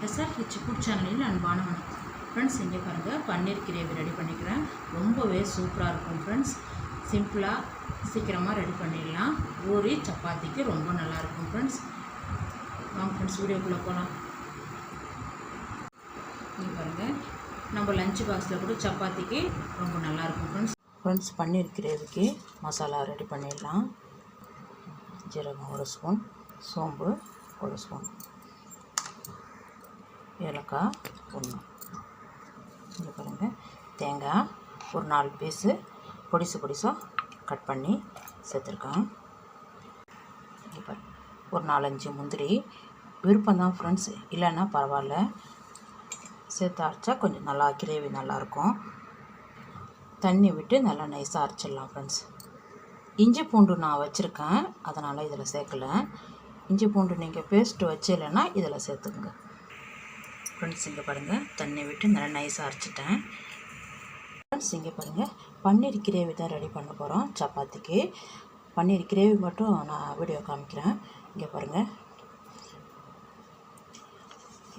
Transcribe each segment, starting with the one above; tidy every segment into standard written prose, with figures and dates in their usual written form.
SRH food சேனலில் அன்பான வணக்கம் ஃப்ரெண்ட்ஸ். இங்கே பாருங்கள், பன்னீர் கிரேவி ரெடி பண்ணிக்கிறேன். ரொம்பவே சூப்பராக இருக்கும் ஃப்ரெண்ட்ஸ். சிம்பிளாக சீக்கிரமாக ரெடி பண்ணிடலாம். பூரி சப்பாத்திக்கு ரொம்ப நல்லாயிருக்கும் ஃப்ரெண்ட்ஸ். வாங்க ஃப்ரெண்ட்ஸ், வீடியோக்குள்ளே போகலாம். இங்கே பாருங்கள், நம்ம லஞ்ச் பாக்ஸில் கூட சப்பாத்திக்கு ரொம்ப நல்லாயிருக்கும் ஃப்ரெண்ட்ஸ். பன்னீர் கிரேவிக்கு மசாலா ரெடி பண்ணிடலாம். ஜீரகம் 1 ஸ்பூன், சோம்பு 1 ஸ்பூன், ஏலக்காய் 1. இங்கே பாருங்கள், தேங்காய் ஒரு 4 பீஸு பொடிசாக கட் பண்ணி சேர்த்துருக்கேன். இங்கே பாருங்கள், ஒரு 4-5 முந்திரி. விருப்பம்தான் ஃப்ரெண்ட்ஸ், இல்லைன்னா பரவாயில்ல, சேர்த்து அரைச்சா கொஞ்சம் நல்லா கிரேவி நல்லாயிருக்கும். தண்ணி விட்டு நல்லா நைஸாக அரைச்சிடலாம் ஃப்ரெண்ட்ஸ். இஞ்சி பூண்டு நான் வச்சுருக்கேன், அதனால் இதில் சேர்க்கலை. இஞ்சி பூண்டு நீங்கள் பேஸ்ட்டு வச்சில்லைன்னா இதில் சேர்த்துக்குங்க ஃப்ரெண்ட்ஸ். இங்கே பாருங்கள், தண்ணி விட்டு நல்லா நைஸாக அரைச்சிட்டேன் ஃப்ரெண்ட்ஸ். இங்கே பாருங்கள், பன்னீர் கிரேவி தான் ரெடி பண்ண போகிறோம் சப்பாத்திக்கு. பன்னீர் கிரேவி மட்டும் நான் வீடியோ காமிக்கிறேன். இங்கே பாருங்கள்,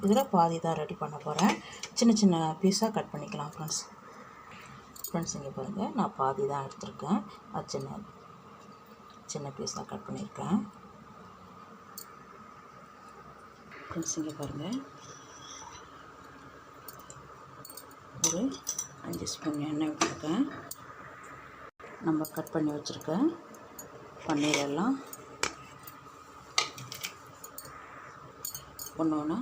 இதில் பாதி தான் ரெடி பண்ண போகிறேன். சின்ன பீஸாக கட் பண்ணிக்கலாம் ஃப்ரெண்ட்ஸ். இங்கே பாருங்கள், நான் பாதி தான் எடுத்திருக்கேன். அது சின்ன பீஸாக கட் பண்ணியிருக்கேன் ஃப்ரெண்ட்ஸ். இங்கே பாருங்கள், ஒரு 5 ஸ்பூன் எண்ணெய் விட்டுருக்கேன். நம்ம கட் பண்ணி வச்சுருக்க பன்னீர் எல்லாம் ஒன்று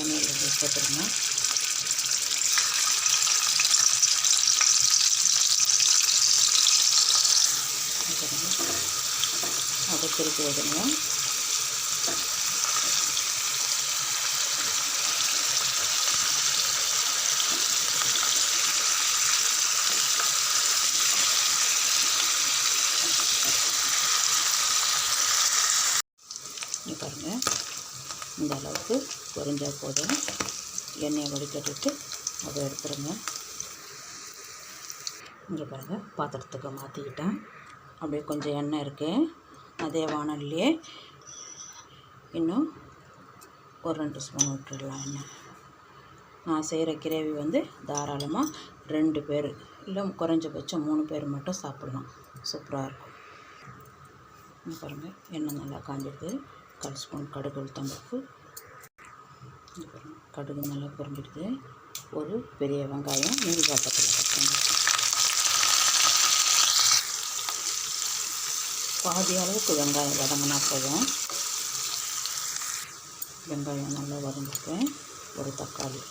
எண்ணெயில் சேர்த்துருங்க. அதை திருப்பி விடுங்க. பாருங்கள், இந்த அளவுக்கு பொரிஞ்சால் போதும். எண்ணெயை வடிகட்டிட்டு அதை எடுத்துருங்க. இங்கே பாருங்கள், பாத்திரத்துக்கு மாற்றிக்கிட்டேன். அப்படியே கொஞ்சம் எண்ணெய் இருக்குது, அதே வானல்லையே இன்னும் ஒரு 2 ஸ்பூன் விட்டுடலாம் எண்ணெய். நான் செய்கிற கிரேவி தாராளமாக 2 பேர் இல்லை குறைஞ்சபட்சம் 3 பேர் மட்டும் சாப்பிட்லாம். சூப்பராக இருக்கும். இங்கே பாருங்கள், எண்ணெய் நல்லா காஞ்சிடுது. 1/4 ஸ்பூன் கடுகு உளுத்தம்பருப்பு. கடுகு நல்லா பொரிஞ்சிடுது. ஒரு பெரிய வெங்காயம் நீள் வாட்டத்தில் கட் பண்ணி பாதி அளவுக்கு வெங்காயம் வதங்கினா போதும். வெங்காயம் நல்லா வதங்கிருக்கேன். ஒரு தக்காளி,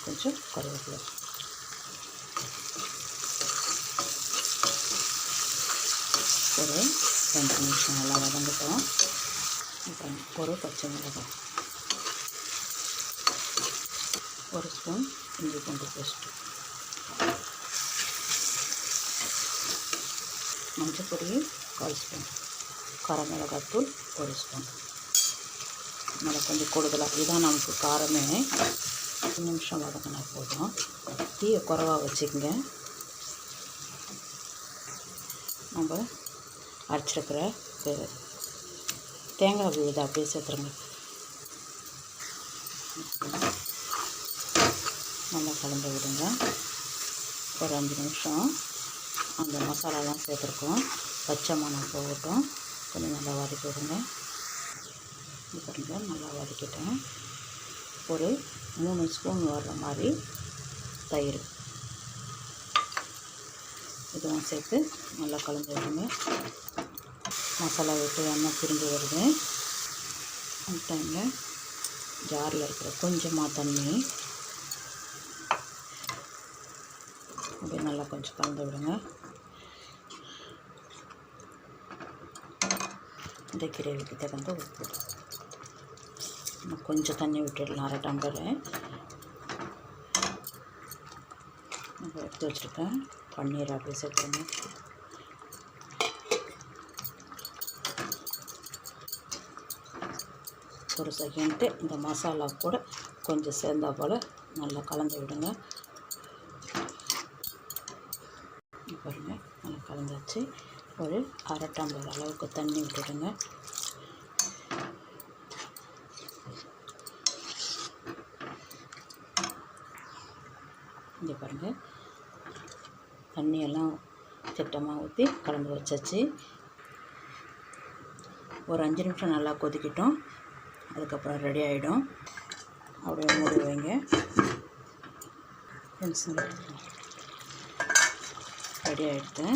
கொஞ்சம் கருவேப்பிலை, ஒரு 2 நிமிஷம் நல்லா வதங்கிட்டோம். அப்புறம் ஒரு பச்சை மிளகாய், 1 ஸ்பூன் இஞ்சி பூண்டு பேஸ்ட்டு, மஞ்சள் பொடி 1/4 ஸ்பூன், காரம் மிளகாத்தூள் 1 ஸ்பூன். நல்லா கொஞ்சம் கூடுதலாக, இதுதான் நமக்கு காரமே. 1 நிமிஷம் வதங்கினா போதும். தீயை குறைவாக வச்சுக்கோங்க. நம்ம அரைச்சிருக்கிற தேங்காய் விழுது அப்படியே சேர்த்துருங்க. நல்லா கலந்து விடுங்க. ஒரு 5 நிமிஷம் அந்த மசாலாலாம் சேர்த்துருக்கோம், பச்சை மணம் போகட்டும். கொஞ்சம் நல்லா வதக்கி விடுங்க. பாருங்கள், நல்லா வதக்கிட்டேன். ஒரு 3 ஸ்பூன் வர்ற மாதிரி தயிர் இதெல்லாம் சேர்த்து நல்லா கலந்து விடுங்க. மசாலா விட்டு எண்ணெய் பிரிஞ்சு வருது. அந்த டைமில் ஜாரில் இருக்கிற கொஞ்சமாக தண்ணி அப்படியே நல்லா கொஞ்சம் கலந்து விடுங்க. இந்த கிரேவிக்கு தகுந்த உப்பு கொஞ்சம் தண்ணி விட்டுடலாம். 1/2 டம்ளரு நம்ம எடுத்து வச்சுருக்கேன். பன்னீர் அப்படியே சேர்த்துருங்க. ஒரு செகண்ட்டு இந்த மசாலா கூட கொஞ்சம் சேர்ந்தா போல் நல்லா கலந்து விடுங்க. பாருங்கள், நல்லா கலந்தாச்சு. ஒரு 1/2 டம்ளர் அளவுக்கு தண்ணி விட்டுடுங்க. இங்கே பாருங்கள், தண்ணியெல்லாம் திட்டமாக ஊற்றி கலந்து வச்சாச்சு. ஒரு 5 நிமிஷம் நல்லா கொதிக்கட்டும், அதுக்கப்புறம் ரெடி ஆகிடும். அப்படியே மூடி வைங்க ஃப்ரெண்ட்ஸ். ரெடி ஆகிடுது.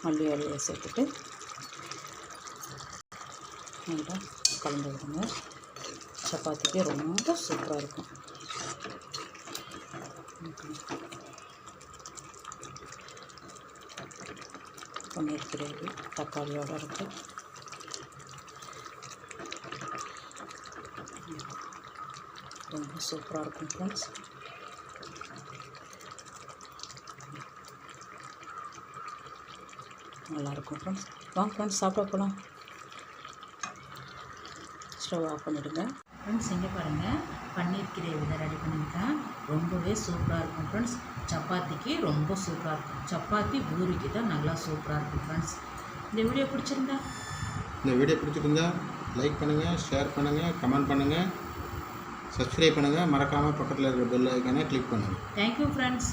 மல்லி இலையை சேர்த்துட்டு நல்லா கலந்து விடுங்க. சப்பாத்திக்கு ரொம்ப சூப்பராக இருக்கும். பன்னீர் கிரேவி தக்காளியோடு இருக்குது. ரொம்ப சூப்பராக இருக்கும் ஃப்ரெண்ட்ஸ். நல்லாயிருக்கும் ஃப்ரெண்ட்ஸ். வாங்க ஃப்ரெண்ட்ஸ், சாப்பிட போகலாம். ஸ்டவ் ஆஃப் பண்ணிவிடுங்க ஃப்ரெண்ட்ஸ். இங்கே பாருங்கள், பன்னீர் கிரேவி தான் ரெடி பண்ணியிருக்கேன். ரொம்பவே சூப்பராக இருக்கும் ஃப்ரெண்ட்ஸ். சப்பாத்திக்கு ரொம்ப சூப்பராக இருக்கும். சப்பாத்தி பூரிக்கு தான் நல்லா சூப்பராக இருக்கும் ஃப்ரெண்ட்ஸ். இந்த வீடியோ பிடிச்சிருந்தா லைக் பண்ணுங்கள், ஷேர் பண்ணுங்கள், கமெண்ட் பண்ணுங்கள், சப்ஸ்கிரைப் பண்ணுங்கள். மறக்காமல் பக்கத்தில் இருக்கிற பெல் ஐக்கானை கிளிக் பண்ணுங்கள். Thank you friends.